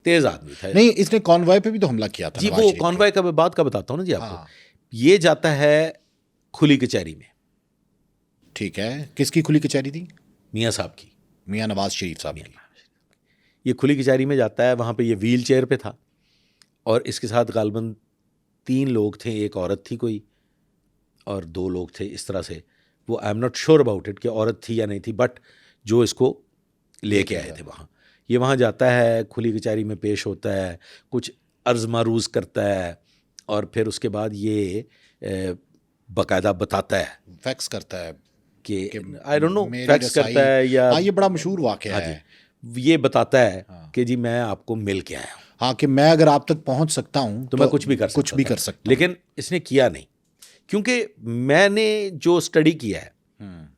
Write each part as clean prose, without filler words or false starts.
तेज आदमी था। नहीं, इसने कॉन्वॉय पे भी तो हमला किया था जी, नवाज वो शरीफ पे। कॉन्वॉय का मैं बात का बताता हूँ ना जी आपको। हाँ, ये जाता है खुली कचहरी में, ठीक है। किसकी खुली कचहरी थी? मियाँ साहब की। मियां नवाज शरीफ साहब मियाँ की। ये खुली कचहरी में जाता है, वहाँ पे ये व्हील चेयर पे था और इसके साथ गालबन 3 लोग थे, एक औरत थी कोई और 2 लोग थे इस तरह से। वो आई am not sure about it कि औरत थी या नहीं थी, बट जो इसको लेके आए थे वहाँ। ये वहाँ जाता है, खुली कचहरी में पेश होता है, कुछ अर्ज मारूज करता है और फिर उसके बाद ये बाकायदा बताता है फैक्स करता है कि कि आई डोंट नो मेरी फैक्स रसाई। करता है या हाँ, ये बड़ा मशहूर वाकया हाँ है। जी, ये बताता है हाँ। कि जी मैं आपको मिल के आया हूँ हाँ, कि मैं अगर आप तक पहुंच सकता हूं तो मैं कुछ भी कर सकता हूँ। लेकिन इसने किया नहीं, क्योंकि मैंने जो स्टडी किया है,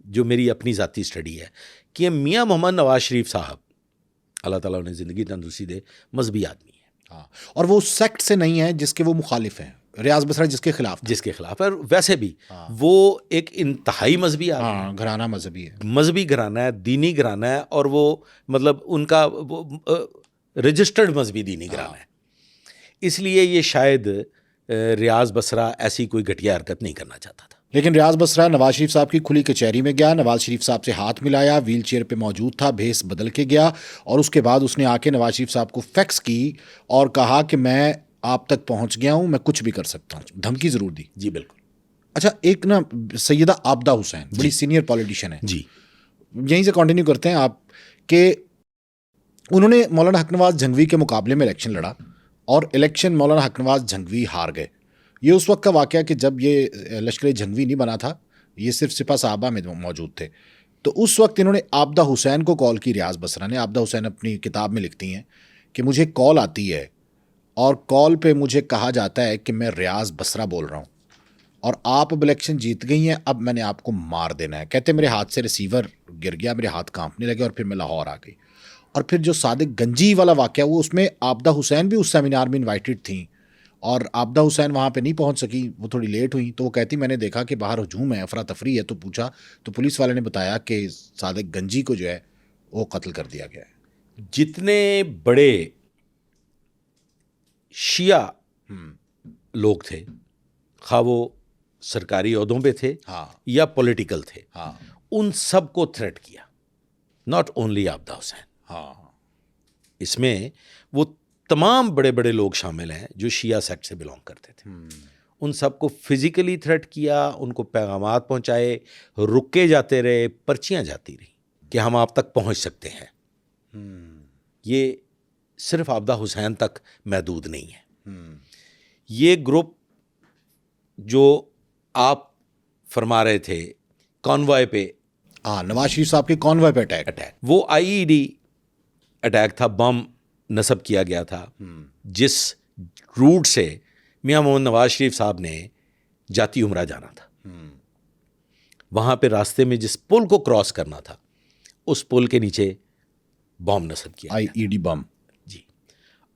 जो मेरी अपनी ज़ाती स्टडी है, कि मियाँ मोहम्मद नवाज शरीफ साहब, अल्लाह ताला उन्हें ज़िंदगी तंदुरुस्ती दे, मजहबी आदमी है। हाँ, और वो उस सेक्ट से नहीं है जिसके वो मुखालिफ हैं। रियाज बसरा जिसके खिलाफ था। जिसके खिलाफ है, और वैसे भी वो एक इंतहाई मजहबी आदमी है। हाँ, घराना मजहबी है। मजहबी घराना है, दीनी घराना है, और वो मतलब उनका वो रजिस्टर्ड मजहबी दीनी घराना है। इसलिए ये शायद रियाज बसरा ऐसी कोई घटिया हरकत नहीं करना चाहता था। लेकिन रियाज बसरा नवाज शरीफ साहब की खुली कचहरी में गया, नवाज शरीफ साहब से हाथ मिलाया, व्हील चेयर पर मौजूद था, भेस बदल के गया और उसके बाद उसने आके नवाज शरीफ साहब को फैक्स की और कहा कि मैं आप तक पहुंच गया हूं, मैं कुछ भी कर सकता हूं। धमकी जरूर दी। जी बिल्कुल। अच्छा, एक ना सैयदा आबदा हुसैन बड़ी सीनियर पॉलिटिशियन है जी, यहीं से कंटिन्यू करते हैं आप, कि उन्होंने मौलाना हक नवाज जंगवी के मुकाबले में इलेक्शन लड़ा और इलेक्शन मौलाना हक नवाज जंगवी हार गए। ये उस वक्त का वाकया कि जब ये लश्कर जंगवी नहीं बना था, ये सिर्फ सिपा साहबा में मौजूद थे। तो उस वक्त इन्होंने आबदा हुसैन को कॉल की, रियाज बसरा ने। आबदा हुसैन अपनी किताब में लिखती हैं कि मुझे कॉल आती है और कॉल पे मुझे कहा जाता है कि मैं रियाज बसरा बोल रहा हूँ और आप अब इलेक्शन जीत गई हैं, अब मैंने आपको मार देना है। कहते मेरे हाथ से रिसीवर गिर गया, मेरे हाथ कांपने लगे और फिर मैं लाहौर आ गई। और फिर जो सादिक गंजी वाला वाकया, वो उसमें आबदा हुसैन भी उस सेमिनार में इनवाइटेड थी और आबदा हुसैन वहाँ पे नहीं पहुँच सकी, वो थोड़ी लेट हुई। तो वो कहती मैंने देखा कि बाहर हजूम है, अफरा तफरी है, तो पूछा तो पुलिस वाले ने बताया कि सादिक गंजी को जो है वो कत्ल कर दिया गया है। जितने बड़े शिया लोग थे, खा वो सरकारी ओहदों पे थे हाँ, या पॉलिटिकल थे, हाँ, उन सबको थ्रेट किया, नॉट ओनली आबदा हुसैन। हाँ, इसमें वो तमाम बड़े बड़े लोग शामिल हैं जो शिया सेक्ट से बिलोंग करते थे। उन सबको फिजिकली थ्रेट किया, उनको पैगामात पहुंचाए, रुके जाते रहे, पर्चियां जाती रही कि हम आप तक पहुंच सकते हैं। ये सिर्फ आबदा हुसैन तक महदूद नहीं है। ये ग्रुप जो आप फरमा रहे थे कॉन्वॉय पे हाँ, नवाज शरीफ साहब के कॉन्वॉय पे अटैक, वो आईईडी अटैक था, बम नस्ब किया गया था, जिस रूट से मियां मोहम्मद नवाज शरीफ साहब ने जाती उमरा जाना था। वहाँ पे रास्ते में जिस पुल को क्रॉस करना था, उस पुल के नीचे बम नस्ब किया, आईईडी बम। जी।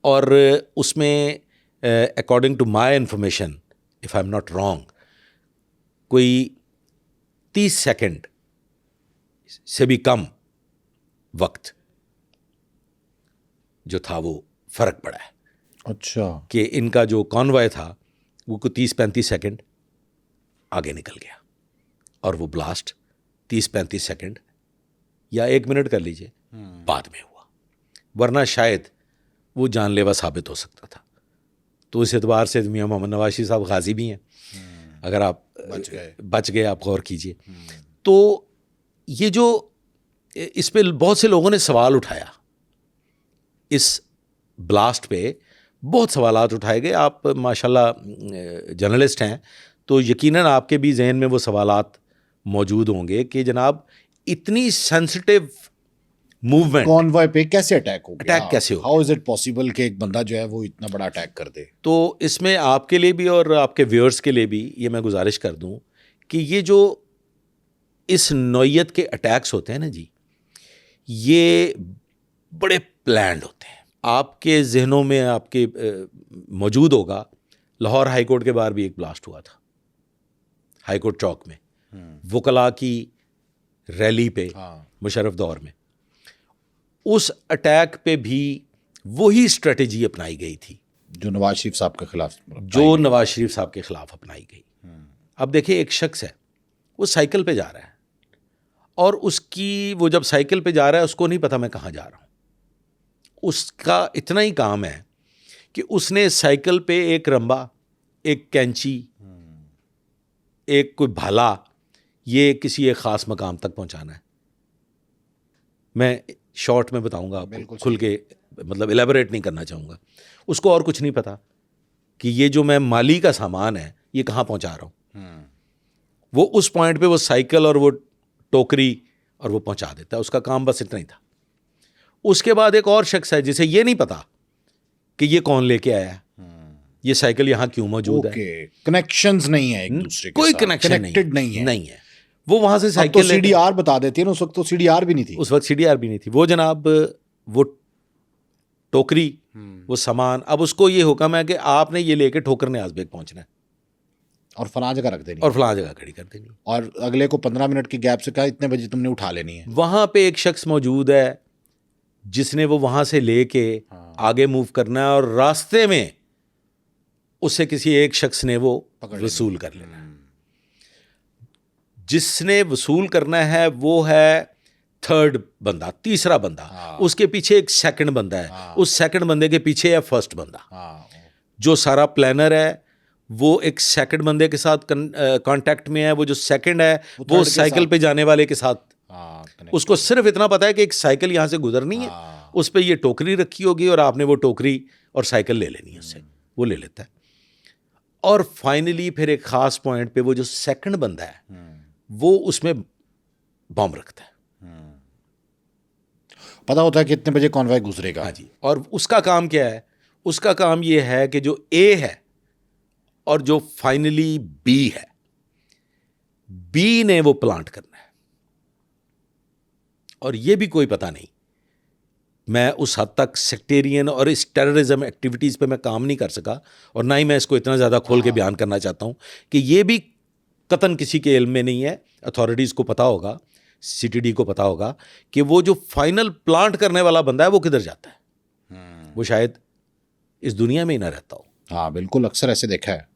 और उसमें according to my information, if I am not wrong, कोई 30 सेकंड से भी कम वक्त जो था वो फ़र्क पड़ा है। अच्छा, कि इनका जो कॉन्वॉय था वो को 30-35 सेकंड आगे निकल गया और वो ब्लास्ट 30-35 सेकंड या 1 मिनट कर लीजिए बाद में हुआ, वरना शायद वो जानलेवा साबित हो सकता था। तो इस एतबार से मियां मोहम्मद नवाज शरीफ साहब गाजी भी हैं, अगर आप बच गए, आप गौर कीजिए। तो ये जो इस पे बहुत से लोगों ने सवाल उठाया, इस ब्लास्ट पे बहुत सवालात उठाए गए। आप माशाल्लाह जर्नलिस्ट हैं तो यकीनन आपके भी जहन में वो सवालात मौजूद होंगे कि जनाब इतनी सेंसिटिव मूवमेंट कॉन्वॉय पे कैसे अटैक हो गया? अटैक कैसे हो गया? हाउ इज इट पॉसिबल कि एक बंदा जो है वो इतना बड़ा अटैक कर दे? तो इसमें आपके लिए भी और आपके व्यूअर्स के लिए भी ये मैं गुजारिश कर दूं कि ये जो इस नौइयत के अटैक्स होते हैं ना जी, ये बड़े प्लान्ड होते हैं। आपके जहनों में आपके मौजूद होगा, लाहौर हाई कोर्ट के बाहर भी एक ब्लास्ट हुआ था, हाई कोर्ट चौक में, वकला की रैली पे, मुशर्रफ दौर में। उस अटैक पे भी वही स्ट्रेटेजी अपनाई गई थी जो नवाज शरीफ साहब के खिलाफ जो नवाज शरीफ साहब के खिलाफ अपनाई गई। अब देखिए, एक शख्स है, वो साइकिल पे जा रहा है और वो जब साइकिल पे जा रहा है उसको नहीं पता मैं कहाँ जा रहा हूँ। उसका इतना ही काम है कि उसने साइकिल पे एक रंबा, एक कैंची, एक कोई भाला, ये किसी एक ख़ास मकाम तक पहुँचाना है। मैं शॉर्ट में बताऊँगा आपको, खुल के मतलब इलेबोरेट नहीं करना चाहूँगा। उसको और कुछ नहीं पता कि ये जो मैं माली का सामान है ये कहाँ पहुँचा रहा हूँ। वो उस पॉइंट पे वो साइकिल और वो टोकरी और वो पहुँचा देता है। उसका काम बस इतना ही था। उसके बाद एक और शख्स है जिसे ये नहीं पता कि ये कौन लेके आया है, ये साइकिल यहाँ क्यों मौजूद है। कनेक्शंस नहीं है एक दूसरे के कोई साथ, कनेक्शन कनेक्टेड नहीं है। वो वहां से अब तो साइकिल सीडीआर बता देती है ना, उस वक्त तो सीडीआर भी नहीं थी। उस वक्त सीडीआर भी नहीं थी। वो जनाब वो टोकरी, वो सामान, अब उसको ये हुक्म है कि आपने ये लेके ठोकर न्याज बेग पहुंचना है और फलां जगह रख देनी और फलां जगह खड़ी कर देनी। और अगले को 15 मिनट की गैप से कहा इतने बजे तुमने उठा लेनी है। वहां पे एक शख्स मौजूद है जिसने वो वहां से लेके आगे मूव करना है और रास्ते में उससे किसी एक शख्स ने वो वसूल कर लेना है। जिसने वसूल करना है वो है थर्ड बंदा, तीसरा बंदा। उसके पीछे एक सेकंड बंदा है, उस सेकंड बंदे के पीछे है फर्स्ट बंदा। जो सारा प्लानर है वो एक सेकंड बंदे के साथ कांटेक्ट में है। वो जो सेकंड है वो साइकिल पे जाने वाले के साथ उसको सिर्फ इतना पता है कि एक साइकिल यहाँ से गुजरनी है, उस पर ये टोकरी रखी होगी और आपने वो टोकरी और साइकिल ले लेनी है उससे। वो ले लेता है और फाइनली फिर एक खास पॉइंट पे वो जो सेकंड बंदा है वो उसमें बॉम्ब रखता है। पता होता है कि इतने बजे कॉन्वॉय गुजरेगा। हाँ जी। और उसका काम क्या है? उसका काम ये है कि जो ए है और जो फाइनली बी है, बी ने वो प्लांट करना है। और ये भी कोई पता नहीं, मैं उस हद तक सेक्टेरियन और इस टेररिज्म एक्टिविटीज़ पे मैं काम नहीं कर सका और ना ही मैं इसको इतना ज़्यादा खोल के बयान करना चाहता हूँ कि ये भी कतन किसी के इल्म में नहीं है। अथॉरिटीज़ को पता होगा, सीटीडी को पता होगा कि वो जो फाइनल प्लांट करने वाला बंदा है वो किधर जाता है। वो शायद इस दुनिया में ही ना रहता हो। हाँ बिल्कुल, अक्सर ऐसे देखा है।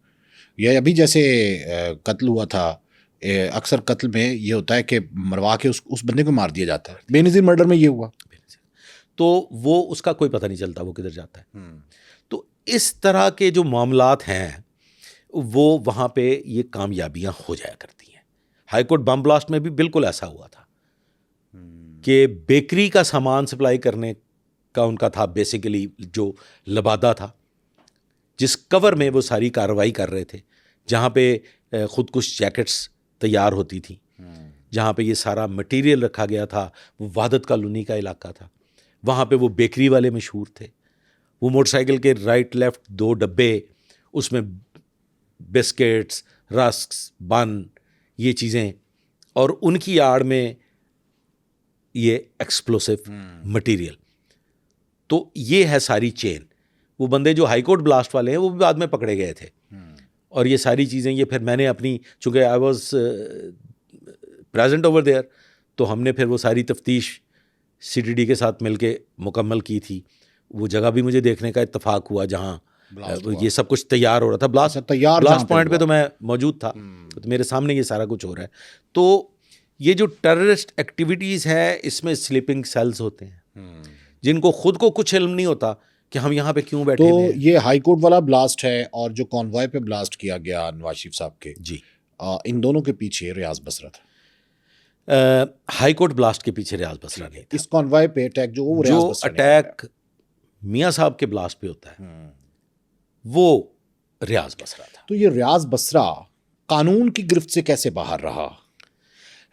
ये अभी जैसे कत्ल हुआ था, अक्सर कत्ल में ये होता है कि मरवा के उस बंदे को मार दिया जाता है। बेनज़ीर मर्डर में ये हुआ, तो वो उसका कोई पता नहीं चलता वो किधर जाता है। तो इस तरह के जो मामलात हैं वो वहाँ पे ये कामयाबियाँ हो जाया करती हैं। हाईकोर्ट बम ब्लास्ट में भी बिल्कुल ऐसा हुआ था कि बेकरी का सामान सप्लाई करने का उनका था, बेसिकली जो लबादा था, जिस कवर में वो सारी कार्रवाई कर रहे थे, जहाँ पे खुदकुश जैकेट्स तैयार होती थी, जहाँ पे ये सारा मटेरियल रखा गया था। वो वादत कॉलोनी का इलाका था, वहाँ पे वो बेकरी वाले मशहूर थे। वो मोटरसाइकिल के राइट लेफ्ट 2 डब्बे, उसमें बिस्किट्स, रस्क, बन, ये चीज़ें, और उनकी आड़ में ये एक्सप्लोसिव मटेरियल। तो ये है सारी चेन। वो बंदे जो हाईकोर्ट ब्लास्ट वाले हैं वो भी बाद में पकड़े गए थे। और ये सारी चीज़ें ये फिर मैंने अपनी, चूँकि I was present over there, तो हमने फिर वो सारी तफ्तीश सीटीडी के साथ मिलके मुकम्मल की थी। वो जगह भी मुझे देखने का इत्तेफाक हुआ जहाँ ये सब कुछ तैयार हो रहा था। ब्लास्ट पॉइंट पे तो मैं मौजूद था, तो मेरे सामने ये सारा कुछ हो रहा है। तो ये जो टेररिस्ट एक्टिविटीज़ है इसमें स्लीपिंग सेल्स होते हैं जिनको खुद को कुछ इल्म नहीं होता कि हम यहाँ पे क्यों बैठे हुए हैं। तो ये हाईकोर्ट वाला ब्लास्ट है और जो कॉन्वॉय पे ब्लास्ट किया गया नवाज शरीफ साहब के, जी, इन दोनों के पीछे रियाज बसरा था। हाईकोर्ट ब्लास्ट के पीछे रियाज बसरा नहीं था। इस कॉन्वॉय पे अटैक जो अटैक मियाँ साहब के ब्लास्ट पे होता है वो रियाज बसरा था। तो ये रियाज बसरा कानून की गिरफ्त से कैसे बाहर रहा?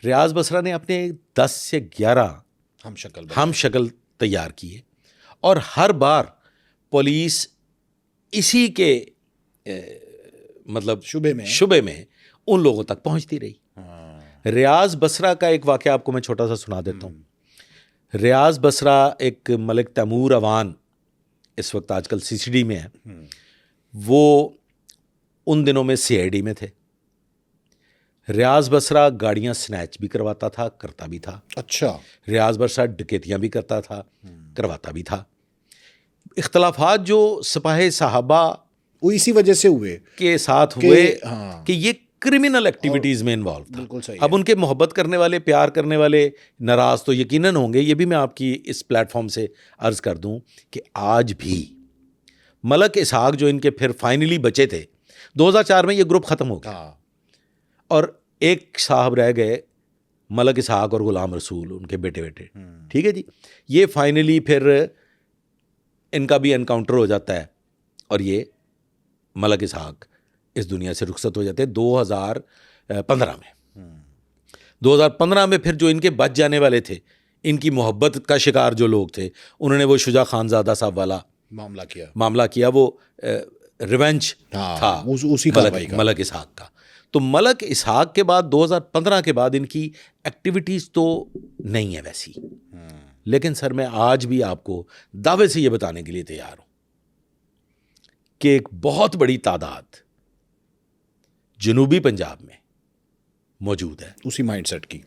रियाज बसरा ने अपने 10 से 11 हम शक्ल तैयार किए और हर बार पुलिस इसी के मतलब शुबे में उन लोगों तक पहुंचती रही। रियाज बसरा का एक वाक़या आपको मैं छोटा सा सुना देता हूँ। रियाज बसरा एक मलिक तैमूर अवान, इस वक्त आजकल सीसीडी में है, वो उन दिनों में सीआईडी में थे। रियाज बसरा गाड़ियाँ स्नैच भी करवाता था, करता भी था। अच्छा। रियाज बसरा डकैतियाँ भी करता था, करवाता भी था। इख्तलाफात जो सिपाही साहबा वो इसी वजह से हुए के साथ कि हुए हाँ कि ये क्रिमिनल एक्टिविटीज़ में इन्वॉल्व था। बिल्कुल सही अब उनके मोहब्बत करने वाले, प्यार करने वाले नाराज़ तो यकीनन होंगे। ये भी मैं आपकी इस प्लेटफॉर्म से अर्ज़ कर दूं कि आज भी मलक इसहाक जो इनके फिर फाइनली बचे थे, 2004 में ये ग्रुप ख़त्म हो गया हाँ और एक साहब रह गए, मलक इसहाक और गुलाम रसूल, उनके बेटे बेटे। ठीक है जी, ये फाइनली फिर इनका भी एनकाउंटर हो जाता है और ये मलक इसहाक इस दुनिया से रुखसत हो जाते हैं 2015 में। 2015 में फिर जो इनके बच जाने वाले थे, इनकी मोहब्बत का शिकार जो लोग थे, उन्होंने वो शुजा खानज़ादा साहब वाला मामला किया। वो रिवेंज था उसी कार्रवाई का। मलक इसहाक का। तो मलक इसहाक के बाद 2015 के बाद इनकी एक्टिविटीज़ तो नहीं है वैसी, लेकिन सर मैं आज भी आपको दावे से ये बताने के लिए तैयार हूँ कि एक बहुत बड़ी तादाद जनूबी पंजाब में मौजूद है उसी माइंडसेट की।